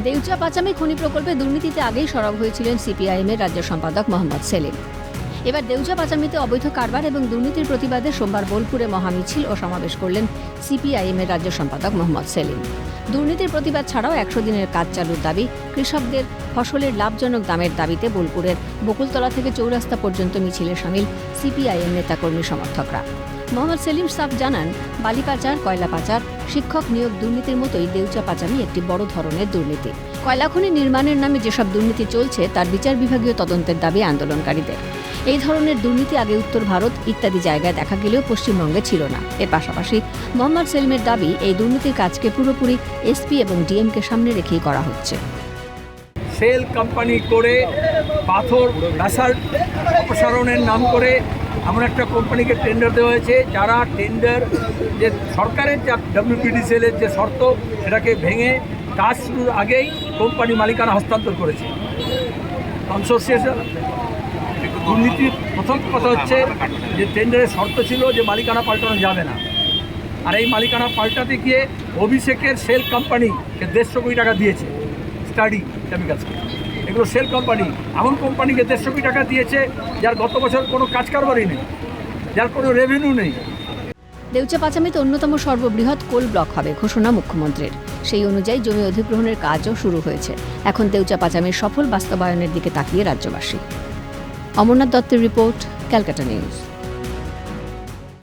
দেউচা পাচামি খনি প্রকল্পে দুর্নীতিতে আগেই সরব হয়েছিলেন সিপিআইএমের রাজ্য সম্পাদক মোহাম্মদ সেলিম। এবার দেউচা পাচামিতে অবৈধ কারবার এবং দুর্নীতির প্রতিবাদে সোমবার বোলপুরে মহামিছিল ও সমাবেশ করলেন সিপিআইএমের রাজ্য সম্পাদক মোহাম্মদ সেলিম। দুর্নীতির প্রতিবাদ ছাড়াও 100 দিনের কাজ চালুর দাবি, কৃষকদের ফসলের লাভজনক দামের দাবিতে বোলপুরের বকুলতলা থেকে চৌরাস্তা পর্যন্ত মিছিলে সামিল সিপিআইএম নেতাকর্মী সমর্থকরা। মোহাম্মদ সেলিম সাফ জানান, বালি পাচার, কয়লা পাচার, শিক্ষক নিয়োগ দুর্নীতির মতোই দেউচা পাচামি একটি বড় ধরনের দুর্নীতি। কয়লা খনি নির্মাণের নামে যেসব দুর্নীতি চলছে তার বিচার বিভাগীয় তদন্তের দাবি আন্দোলনকারীদের। এই ধরনের দুর্নীতি আগে উত্তর ভারত ইত্যাদি জায়গায় দেখা গেলেও পশ্চিমবঙ্গে ছিল না। এর পাশাপাশি মোহাম্মদ সেলিমের দাবি, এই দুর্নীতির কাজকে পুরোপুরি এসপি এবং ডিএমকে সামনে রেখেই করা হচ্ছে। সেল কোম্পানি করে পাথর ব্যাসাল্ট অপসারণের নাম করে এমন একটা কোম্পানিকে টেন্ডার দেওয়া হয়েছে, যারা টেন্ডার যে সরকারের যা ডব্লিউপিডিসিএলের যে শর্ত সেটাকে ভেঙে কাজ শুরুর আগেই কোম্পানি মালিকানা হস্তান্তর করেছে। কনসোর্সিয়েশন দুর্নীতির প্রথম কথা হচ্ছে যে টেন্ডারের শর্ত ছিল যে মালিকানা পাল্টানো যাবে না, আর এই মালিকানা পাল্টাতে গিয়ে অভিষেকের সেল কোম্পানিকে 150 কোটি টাকা দিয়েছে স্টাডি কেমিক্যালসকে। এগুলো সেল কোম্পানি, এমন কোম্পানিকে 150 কোটি টাকা দিয়েছে যার গত বছর কোনো কাজ কারবারই নেই, যার কোনো রেভিনিউ নেই। দেউচা পাচামিতে অন্যতম সর্ববৃহৎ কোল ব্লক হবে ঘোষণা মুখ্যমন্ত্রীর। সেই অনুযায়ী জমি অধিগ্রহণের কাজও শুরু হয়েছে। এখন দেউচা পাচামির সফল বাস্তবায়নের দিকে তাকিয়ে রাজ্যবাসী। অমরনাথ দত্তের রিপোর্ট, ক্যালকাটা নিউজ।